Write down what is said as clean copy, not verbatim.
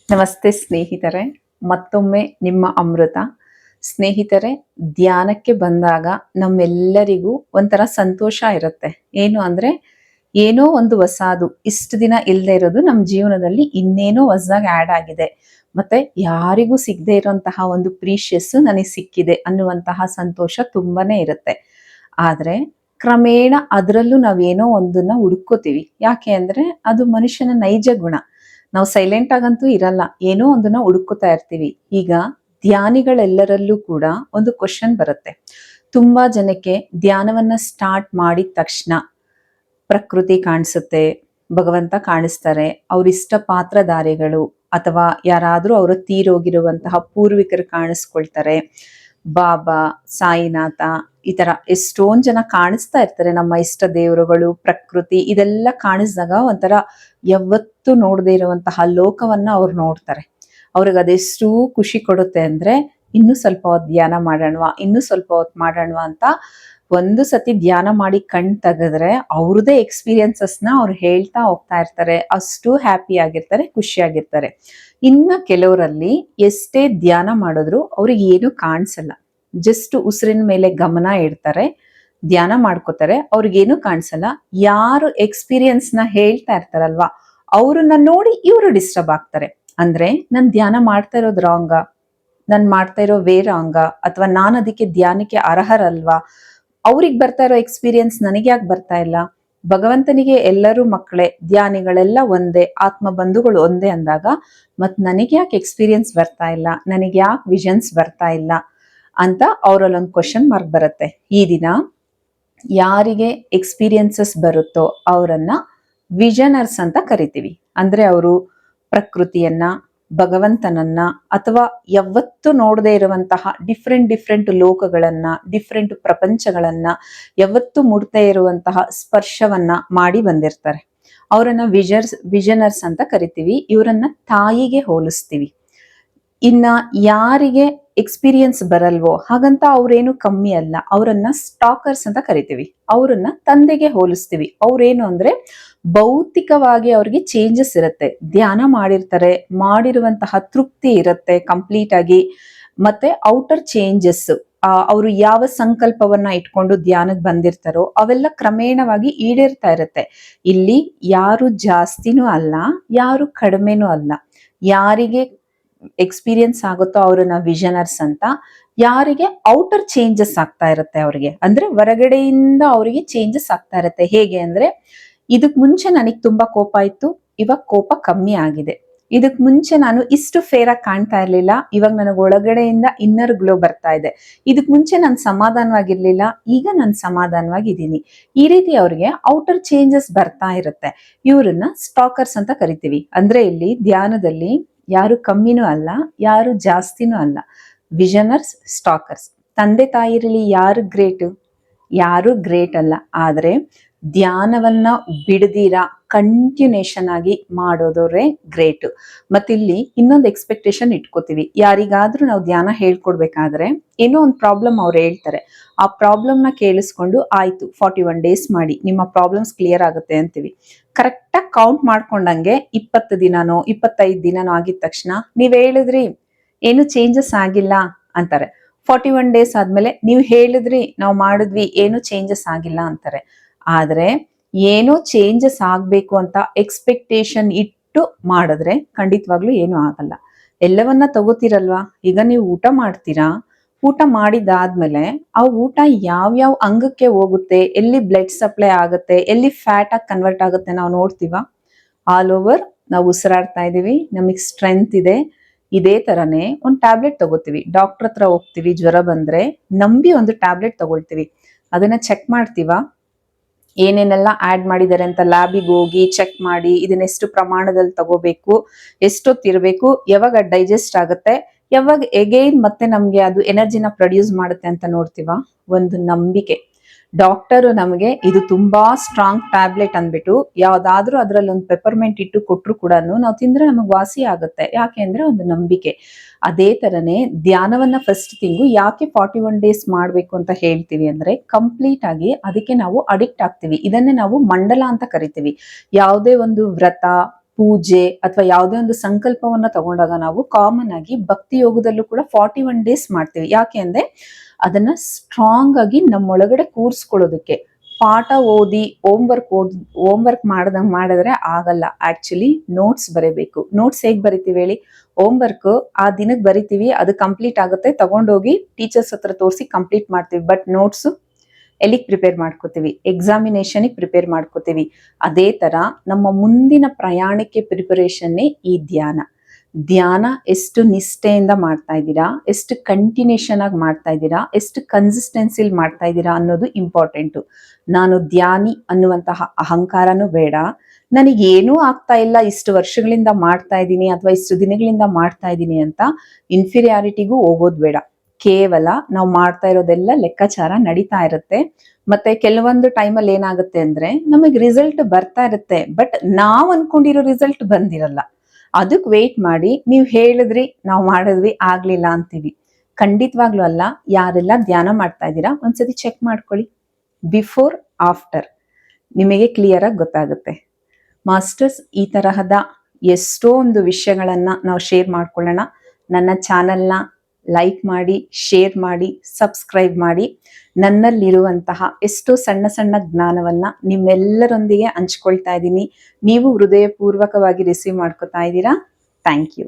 ನಮಸ್ತೆ ಸ್ನೇಹಿತರೆ, ಮತ್ತೊಮ್ಮೆ ನಿಮ್ಮ ಅಮೃತ. ಸ್ನೇಹಿತರೆ, ಧ್ಯಾನಕ್ಕೆ ಬಂದಾಗ ನಮ್ಮೆಲ್ಲರಿಗೂ ಒಂಥರ ಸಂತೋಷ ಇರುತ್ತೆ. ಏನು ಅಂದ್ರೆ, ಏನೋ ಒಂದು ಹೊಸಾದು ಇಷ್ಟು ದಿನ ಇಲ್ಲದೆ ಇರೋದು ನಮ್ಮ ಜೀವನದಲ್ಲಿ ಇನ್ನೇನೋ ಹೊಸದಾಗಿ ಆ್ಯಡ್ ಆಗಿದೆ. ಮತ್ತೆ ಯಾರಿಗೂ ಸಿಗದೆ ಇರುವಂತಹ ಒಂದು ಪ್ರೀಶಿಯಸ್ ನನಗೆ ಸಿಕ್ಕಿದೆ ಅನ್ನುವಂತಹ ಸಂತೋಷ ತುಂಬಾನೇ ಇರುತ್ತೆ. ಆದ್ರೆ ಕ್ರಮೇಣ ಅದರಲ್ಲೂ ನಾವೇನೋ ಒಂದನ್ನ ಹುಡ್ಕೋತೀವಿ. ಯಾಕೆ ಅಂದ್ರೆ ಅದು ಮನುಷ್ಯನ ನೈಜ ಗುಣ. ನಾವು ಸೈಲೆಂಟ್ ಆಗಂತೂ ಇರಲ್ಲ, ಏನೋ ಒಂದನ್ನ ಹುಡುಕುತ್ತಾ ಇರ್ತೀವಿ. ಈಗ ಧ್ಯಾನಿಗಳೆಲ್ಲರಲ್ಲೂ ಕೂಡ ಒಂದು ಕ್ವಶನ್ ಬರುತ್ತೆ. ತುಂಬಾ ಜನಕ್ಕೆ ಧ್ಯಾನವನ್ನ ಸ್ಟಾರ್ಟ್ ಮಾಡಿದ ತಕ್ಷಣ ಪ್ರಕೃತಿ ಕಾಣಿಸುತ್ತೆ, ಭಗವಂತ ಕಾಣಿಸ್ತಾರೆ, ಅವ್ರಿಷ್ಟ ಪಾತ್ರಧಾರಿಗಳು ಅಥವಾ ಯಾರಾದ್ರೂ ಅವರು ತೀರೋಗಿರುವಂತಹ ಪೂರ್ವಿಕರು ಕಾಣಿಸ್ಕೊಳ್ತಾರೆ, ಬಾಬಾ, ಸಾಯಿನಾಥ, ಈ ತರ ಎಷ್ಟೊಂದ್ ಜನ ಕಾಣಿಸ್ತಾ ಇರ್ತಾರೆ. ನಮ್ಮ ಇಷ್ಟ ದೇವರುಗಳು, ಪ್ರಕೃತಿ, ಇದೆಲ್ಲ ಕಾಣಿಸಿದಾಗ ಒಂಥರ ಯಾವತ್ತೂ ನೋಡದೇ ಇರುವಂತಹ ಲೋಕವನ್ನ ಅವ್ರು ನೋಡ್ತಾರೆ. ಅವ್ರಿಗೆ ಅದೆಷ್ಟು ಖುಷಿ ಕೊಡುತ್ತೆ ಅಂದ್ರೆ, ಇನ್ನೂ ಸ್ವಲ್ಪ ಹೊತ್ತು ಧ್ಯಾನ ಮಾಡೋಣವಾ, ಇನ್ನೂ ಸ್ವಲ್ಪ ಹೊತ್ತು ಮಾಡೋಣವಾ ಅಂತ ಒಂದು ಸತಿ ಧ್ಯಾನ ಮಾಡಿ ಕಣ್ ತೆಗೆದ್ರೆ ಅವ್ರದೇ ಎಕ್ಸ್ಪೀರಿಯನ್ಸಸ್ನ ಅವ್ರು ಹೇಳ್ತಾ ಹೋಗ್ತಾ ಇರ್ತಾರೆ. ಅಷ್ಟು ಹ್ಯಾಪಿ ಆಗಿರ್ತಾರೆ, ಖುಷಿಯಾಗಿರ್ತಾರೆ. ಇನ್ನ ಕೆಲವರಲ್ಲಿ ಎಷ್ಟೇ ಧ್ಯಾನ ಮಾಡಿದ್ರು ಅವ್ರಿಗೆ ಏನು ಕಾಣಿಸಲ್ಲ. ಜಸ್ಟ್ ಉಸಿರಿನ ಮೇಲೆ ಗಮನ ಇಡ್ತಾರೆ, ಧ್ಯಾನ ಮಾಡ್ಕೋತಾರೆ, ಅವ್ರಿಗೇನು ಕಾಣಿಸಲ್ಲ. ಯಾರು ಎಕ್ಸ್ಪೀರಿಯನ್ಸ್ ನ ಹೇಳ್ತಾ ಇರ್ತಾರಲ್ವಾ, ಅವ್ರನ್ನ ನೋಡಿ ಇವರು ಡಿಸ್ಟರ್ಬ್ ಆಗ್ತಾರೆ. ಅಂದ್ರೆ ನನ್ ಧ್ಯಾನ ಮಾಡ್ತಾ ಇರೋದು ರಾಂಗ, ನನ್ ಮಾಡ್ತಾ ಇರೋ ವೇ ರಾಂಗ, ಅಥವಾ ನಾನು ಅದಕ್ಕೆ ಧ್ಯಾನಕ್ಕೆ ಅರ್ಹರಲ್ವಾ, ಅವ್ರಿಗೆ ಬರ್ತಾ ಇರೋ ಎಕ್ಸ್ಪೀರಿಯನ್ಸ್ ನನಗೆ ಯಾಕೆ ಬರ್ತಾ ಇಲ್ಲ? ಭಗವಂತನಿಗೆ ಎಲ್ಲರೂ ಮಕ್ಕಳೇ, ಧ್ಯಾನಿಗಳೆಲ್ಲ ಒಂದೇ, ಆತ್ಮ ಬಂಧುಗಳು ಒಂದೇ ಅಂದಾಗ ಮತ್ ನನಗೆ ಯಾಕೆ ಎಕ್ಸ್ಪೀರಿಯನ್ಸ್ ಬರ್ತಾ ಇಲ್ಲ, ನನಗೆ ಯಾಕೆ ವಿಷನ್ಸ್ ಬರ್ತಾ ಇಲ್ಲ ಅಂತ ಅವರಲ್ಲೊಂದು ಕ್ವಶನ್ ಮಾರ್ಕ್ ಬರುತ್ತೆ. ಈ ದಿನ ಯಾರಿಗೆ ಎಕ್ಸ್ಪೀರಿಯನ್ಸಸ್ ಬರುತ್ತೋ ಅವರನ್ನ ವಿಷನರ್ಸ್ ಅಂತ ಕರಿತೀವಿ. ಅಂದ್ರೆ ಅವರು ಪ್ರಕೃತಿಯನ್ನ, ಭಗವಂತನನ್ನ, ಅಥವಾ ಯಾವತ್ತೂ ನೋಡದೇ ಇರುವಂತಹ ಡಿಫ್ರೆಂಟ್ ಲೋಕಗಳನ್ನ, ಡಿಫ್ರೆಂಟ್ ಪ್ರಪಂಚಗಳನ್ನ ಯಾವತ್ತೂ ಮುಡ್ತಾ ಇರುವಂತಹ ಸ್ಪರ್ಶವನ್ನ ಮಾಡಿ ಬಂದಿರ್ತಾರೆ. ಅವರನ್ನ ವಿಷನರ್ಸ್ ಅಂತ ಕರಿತೀವಿ. ಇವರನ್ನ ತಾಯಿಗೆ ಹೋಲಿಸ್ತೀವಿ. ಇನ್ನ ಯಾರಿಗೆ ಎಕ್ಸ್ಪೀರಿಯನ್ಸ್ ಬರಲ್ವೋ ಹಾಗಂತ ಅವ್ರೇನು ಕಮ್ಮಿ ಅಲ್ಲ, ಅವರನ್ನ ಸ್ಟಾಕರ್ಸ್ ಅಂತ ಕರಿತೀವಿ. ಅವರನ್ನ ತಂದೆಗೆ ಹೋಲಿಸ್ತೀವಿ. ಅವ್ರೇನು ಅಂದ್ರೆ ಭೌತಿಕವಾಗಿ ಅವ್ರಿಗೆ ಚೇಂಜಸ್ ಇರುತ್ತೆ, ಧ್ಯಾನ ಮಾಡಿರ್ತಾರೆ, ಮಾಡಿರುವಂತಹ ತೃಪ್ತಿ ಇರುತ್ತೆ ಕಂಪ್ಲೀಟ್ ಆಗಿ. ಮತ್ತೆ ಔಟರ್ ಚೇಂಜಸ್, ಅವರು ಯಾವ ಸಂಕಲ್ಪವನ್ನ ಇಟ್ಕೊಂಡು ಧ್ಯಾನಕ್ಕೆ ಬಂದಿರ್ತಾರೋ ಅವೆಲ್ಲ ಕ್ರಮೇಣವಾಗಿ ಈಡೇರ್ತಾ ಇರುತ್ತೆ. ಇಲ್ಲಿ ಯಾರು ಜಾಸ್ತಿನೂ ಅಲ್ಲ, ಯಾರು ಕಡಿಮೆನೂ ಅಲ್ಲ. ಯಾರಿಗೆ ಎಕ್ಸ್ಪೀರಿಯನ್ಸ್ ಆಗುತ್ತೋ ಅವ್ರನ್ನ ವಿಷನರ್ಸ್ ಅಂತ, ಯಾರಿಗೆ ಔಟರ್ ಚೇಂಜಸ್ ಆಗ್ತಾ ಇರುತ್ತೆ ಅವ್ರಿಗೆ, ಅಂದ್ರೆ ಹೊರಗಡೆಯಿಂದ ಅವರಿಗೆ ಚೇಂಜಸ್ ಆಗ್ತಾ ಇರುತ್ತೆ. ಹೇಗೆ ಅಂದ್ರೆ, ಇದಕ್ ಮುಂಚೆ ನನಗ್ ತುಂಬಾ ಕೋಪ ಇತ್ತು, ಇವಾಗ ಕೋಪ ಕಮ್ಮಿ ಆಗಿದೆ. ಇದಕ್ ಮುಂಚೆ ನಾನು ಇಷ್ಟು ಫೇರ್ ಆಗಿ ಕಾಣ್ತಾ ಇರ್ಲಿಲ್ಲ, ಇವಾಗ ನನಗೆ ಒಳಗಡೆಯಿಂದ ಇನ್ನರ್ ಗ್ಲೋ ಬರ್ತಾ ಇದೆ. ಇದಕ್ ಮುಂಚೆ ನಾನು ಸಮಾಧಾನವಾಗಿರ್ಲಿಲ್ಲ, ಈಗ ನಾನು ಸಮಾಧಾನವಾಗಿದ್ದೀನಿ. ಈ ರೀತಿ ಅವ್ರಿಗೆ ಔಟರ್ ಚೇಂಜಸ್ ಬರ್ತಾ ಇರುತ್ತೆ. ಇವ್ರನ್ನ ಸ್ಟಾಕರ್ಸ್ ಅಂತ ಕರಿತೀವಿ. ಅಂದ್ರೆ ಇಲ್ಲಿ ಧ್ಯಾನದಲ್ಲಿ ಯಾರು ಕಮ್ಮಿನೂ ಅಲ್ಲ, ಯಾರು ಜಾಸ್ತಿನೂ ಅಲ್ಲ. ವಿಷನರ್ಸ್, ಸ್ಟಾಕರ್ಸ್. ತಂದೆ ತಾಯಿರಲ್ಲಿ ಯಾರು ಗ್ರೇಟ್? ಯಾರು ಗ್ರೇಟ್ ಅಲ್ಲ. ಆದ್ರೆ ಧ್ಯಾನವನ್ನ ಬಿಡದಿರ ಕಂಟಿನ್ಯೂಷನ್ ಆಗಿ ಮಾಡೋದವ್ರೆ ಗ್ರೇಟ್. ಮತ್ತಿಲ್ಲಿ ಇನ್ನೊಂದು ಎಕ್ಸ್ಪೆಕ್ಟೇಷನ್ ಇಟ್ಕೋತೀವಿ. ಯಾರಿಗಾದ್ರೂ ನಾವು ಧ್ಯಾನ ಹೇಳ್ಕೊಡ್ಬೇಕಾದ್ರೆ ಏನೋ ಒಂದು ಪ್ರಾಬ್ಲಮ್ ಅವ್ರು ಹೇಳ್ತಾರೆ, ಆ ಪ್ರಾಬ್ಲಮ್ ನ ಕೇಳಿಸ್ಕೊಂಡು ಆಯ್ತು 41 ಡೇಸ್ ಮಾಡಿ ನಿಮ್ಮ ಪ್ರಾಬ್ಲಮ್ಸ್ ಕ್ಲಿಯರ್ ಆಗುತ್ತೆ ಅಂತೀವಿ. ಕರೆಕ್ಟಾಗಿ ಕೌಂಟ್ ಮಾಡ್ಕೊಂಡಂಗೆ 20 ದಿನನೋ 25 ದಿನನೋ ಆಗಿದ ತಕ್ಷಣ ನೀವ್ ಹೇಳಿದ್ರಿ ಏನು ಚೇಂಜಸ್ ಆಗಿಲ್ಲ ಅಂತಾರೆ. 41 ಡೇಸ್ ಆದ್ಮೇಲೆ ನೀವು ಹೇಳಿದ್ರಿ ನಾವು ಮಾಡಿದ್ವಿ ಏನು ಚೇಂಜಸ್ ಆಗಿಲ್ಲ ಅಂತಾರೆ. ಆದ್ರೆ ಏನೋ ಚೇಂಜಸ್ ಆಗ್ಬೇಕು ಅಂತ ಎಕ್ಸ್ಪೆಕ್ಟೇಷನ್ ಇಟ್ಟು ಮಾಡಿದ್ರೆ ಖಂಡಿತವಾಗ್ಲೂ ಏನು ಆಗಲ್ಲ. ಎಲ್ಲವನ್ನ ತಗೋತಿರಲ್ವಾ, ಈಗ ನೀವು ಊಟ ಮಾಡ್ತೀರಾ, ಊಟ ಮಾಡಿದಾದ್ಮೇಲೆ ಆ ಊಟ ಯಾವ್ಯಾವ ಅಂಗಕ್ಕೆ ಹೋಗುತ್ತೆ, ಎಲ್ಲಿ ಬ್ಲಡ್ ಸಪ್ಲೈ ಆಗುತ್ತೆ, ಎಲ್ಲಿ ಫ್ಯಾಟ್ ಆಗಿ ಕನ್ವರ್ಟ್ ಆಗುತ್ತೆ ನಾವು ನೋಡ್ತೀವ. ಆಲ್ ಓವರ್ ನಾವು ಉಸಿರಾಡ್ತಾ ಇದೀವಿ, ನಮಗ್ ಸ್ಟ್ರೆಂತ್ ಇದೆ. ಇದೇ ತರನೇ ಒಂದು ಟ್ಯಾಬ್ಲೆಟ್ ತಗೋತೀವಿ, ಡಾಕ್ಟರ್ ಹತ್ರ ಹೋಗ್ತೀವಿ, ಜ್ವರ ಬಂದ್ರೆ ನಂಬಿ ಒಂದು ಟ್ಯಾಬ್ಲೆಟ್ ತಗೊಳ್ತೀವಿ. ಅದನ್ನ ಚೆಕ್ ಮಾಡ್ತೀವ, ಏನೇನೆಲ್ಲ ಆಡ್ ಮಾಡಿದ್ದಾರೆ ಅಂತ ಲ್ಯಾಬಿಗೆ ಹೋಗಿ ಚೆಕ್ ಮಾಡಿ, ಇದನ್ನೆಷ್ಟು ಪ್ರಮಾಣದಲ್ಲಿ ತಗೋಬೇಕು, ಎಷ್ಟೊತ್ತಿರ್ಬೇಕು, ಯಾವಾಗ ಡೈಜೆಸ್ಟ್ ಆಗುತ್ತೆ, ಯಾವಾಗ ಎಗೈನ್ ಮತ್ತೆ ನಮ್ಗೆ ಅದು ಎನರ್ಜಿನ ಪ್ರೊಡ್ಯೂಸ್ ಮಾಡುತ್ತೆ ಅಂತ ನೋಡ್ತೀವ. ಒಂದು ನಂಬಿಕೆ. ಡಾಕ್ಟರ್ ನಮಗೆ ಇದು ತುಂಬಾ ಸ್ಟ್ರಾಂಗ್ ಟ್ಯಾಬ್ಲೆಟ್ ಅಂದ್ಬಿಟ್ಟು ಯಾವ್ದಾದ್ರೂ ಅದ್ರಲ್ಲಿ ಒಂದು ಪೆಪರ್ಮೆಂಟ್ ಇಟ್ಟು ಕೊಟ್ರು ಕೂಡ ನಾವು ತಿಂದ್ರೆ ನಮಗ್ ವಾಸಿ ಆಗುತ್ತೆ. ಯಾಕೆ ಅಂದ್ರೆ ಒಂದು ನಂಬಿಕೆ. ಅದೇ ತರನೇ ಧ್ಯಾನವನ್ನ ಫಸ್ಟ್ ತಿಂಗು ಯಾಕೆ 41 ಡೇಸ್ ಮಾಡ್ಬೇಕು ಅಂತ ಹೇಳ್ತೀವಿ ಅಂದ್ರೆ, ಕಂಪ್ಲೀಟ್ ಆಗಿ ಅದಕ್ಕೆ ನಾವು ಅಡಿಕ್ಟ್ ಆಗ್ತೀವಿ. ಇದನ್ನೇ ನಾವು ಮಂಡಲ ಅಂತ ಕರಿತೀವಿ. ಯಾವುದೇ ಒಂದು ವ್ರತ, ಪೂಜೆ ಅಥವಾ ಯಾವುದೇ ಒಂದು ಸಂಕಲ್ಪವನ್ನ ತಗೊಂಡಾಗ ನಾವು ಕಾಮನ್ ಆಗಿ ಭಕ್ತಿ ಯೋಗದಲ್ಲೂ ಕೂಡ 41 ಡೇಸ್ ಮಾಡ್ತೀವಿ. ಯಾಕೆ ಅಂದ್ರೆ ಅದನ್ನ ಸ್ಟ್ರಾಂಗ್ ಆಗಿ ನಮ್ಮೊಳಗಡೆ ಕೂರ್ಸ್ಕೊಳ್ಳೋದಕ್ಕೆ. ಪಾಠ ಓದಿ ಹೋಮ್ ವರ್ಕ್ ಮಾಡಿದ್ರೆ ಆಗಲ್ಲ. ಆಕ್ಚುಲಿ ನೋಟ್ಸ್ ಬರೀಬೇಕು. ನೋಟ್ಸ್ ಹೇಗ್ ಬರಿತೀವಿ ಹೇಳಿ? ಹೋಮ್ ವರ್ಕ್ ಆ ದಿನಕ್ಕೆ ಬರಿತೀವಿ, ಅದು ಕಂಪ್ಲೀಟ್ ಆಗುತ್ತೆ, ತಗೊಂಡೋಗಿ ಟೀಚರ್ಸ್ ಹತ್ರ ತೋರಿಸಿ ಕಂಪ್ಲೀಟ್ ಮಾಡ್ತೀವಿ. ಬಟ್ ನೋಟ್ಸ್ ಎಲ್ಲಿಗೆ ಪ್ರಿಪೇರ್ ಮಾಡ್ಕೋತೀವಿ? ಎಕ್ಸಾಮಿನೇಷನ್ಗೆ ಪ್ರಿಪೇರ್ ಮಾಡ್ಕೋತೀವಿ. ಅದೇ ತರ ನಮ್ಮ ಮುಂದಿನ ಪ್ರಯಾಣಕ್ಕೆ ಪ್ರಿಪರೇಷನ್ನೇ ಈ ಧ್ಯಾನ. ಧ್ಯಾನ ಎಷ್ಟು ನಿಷ್ಠೆಯಿಂದ ಮಾಡ್ತಾ ಇದ್ದೀರಾ, ಎಷ್ಟು ಕಂಟಿನ್ಯೂಷನ್ ಆಗಿ ಮಾಡ್ತಾ ಇದ್ದೀರಾ, ಎಷ್ಟು ಕನ್ಸಿಸ್ಟೆನ್ಸಿಲ್ ಮಾಡ್ತಾ ಇದ್ದೀರಾ ಅನ್ನೋದು ಇಂಪಾರ್ಟೆಂಟು. ನಾನು ಧ್ಯಾನಿ ಅನ್ನುವಂತಹ ಅಹಂಕಾರನೂ ಬೇಡ, ನನಗೇನೂ ಆಗ್ತಾ ಇಲ್ಲ, ಇಷ್ಟು ವರ್ಷಗಳಿಂದ ಮಾಡ್ತಾ ಇದ್ದೀನಿ ಅಥವಾ ಇಷ್ಟು ದಿನಗಳಿಂದ ಮಾಡ್ತಾ ಇದ್ದೀನಿ ಅಂತ ಇನ್ಫೀರಿಯಾರಿಟಿಗೂ ಹೋಗೋದು ಬೇಡ. ಕೇವಲ ನಾವು ಮಾಡ್ತಾ ಇರೋದೆಲ್ಲ ಲೆಕ್ಕಾಚಾರ ನಡೀತಾ ಇರುತ್ತೆ. ಮತ್ತೆ ಕೆಲವೊಂದು ಟೈಮಲ್ಲಿ ಏನಾಗುತ್ತೆ ಅಂದ್ರೆ ನಮಗೆ ರಿಸಲ್ಟ್ ಬರ್ತಾ ಇರುತ್ತೆ, ಬಟ್ ನಾವ್ ಅನ್ಕೊಂಡಿರೋ ರಿಸಲ್ಟ್ ಬಂದಿರಲ್ಲ. ಅದಕ್ಕೆ ವೇಟ್ ಮಾಡಿ. ನೀವು ಹೇಳಿದ್ರಿ, ನಾವು ಮಾಡಿದ್ವಿ, ಆಗ್ಲಿಲ್ಲ ಅಂತೀವಿ. ಖಂಡಿತವಾಗ್ಲೂ ಅಲ್ಲ. ಯಾರೆಲ್ಲ ಧ್ಯಾನ ಮಾಡ್ತಾ ಇದ್ದೀರಾ ಒಂದ್ಸತಿ ಚೆಕ್ ಮಾಡ್ಕೊಳ್ಳಿ, ಬಿಫೋರ್ ಆಫ್ಟರ್, ನಿಮಗೆ ಕ್ಲಿಯರ್ ಆಗಿ ಗೊತ್ತಾಗುತ್ತೆ. ಮಾಸ್ಟರ್ಸ್, ಈ ತರಹದ ಎಷ್ಟೋ ಒಂದು ವಿಷಯಗಳನ್ನ ನಾವು ಶೇರ್ ಮಾಡ್ಕೊಳ್ಳೋಣ. ನನ್ನ ಚಾನೆಲ್ನ ಲೈಕ್ ಮಾಡಿ, ಶೇರ್ ಮಾಡಿ, ಸಬ್ಸ್ಕ್ರೈಬ್ ಮಾಡಿ. ನನ್ನಲ್ಲಿರುವಂತಹ ಎಷ್ಟೋ ಸಣ್ಣ ಸಣ್ಣ ಜ್ಞಾನವನ್ನ ನಿಮ್ಮೆಲ್ಲರೊಂದಿಗೆ ಹಂಚ್ಕೊಳ್ತಾ ಇದ್ದೀನಿ. ನೀವು ಹೃದಯಪೂರ್ವಕವಾಗಿ ರಿಸೀವ್ ಮಾಡ್ಕೊತಾ ಇದ್ದೀರಾ. Thank you.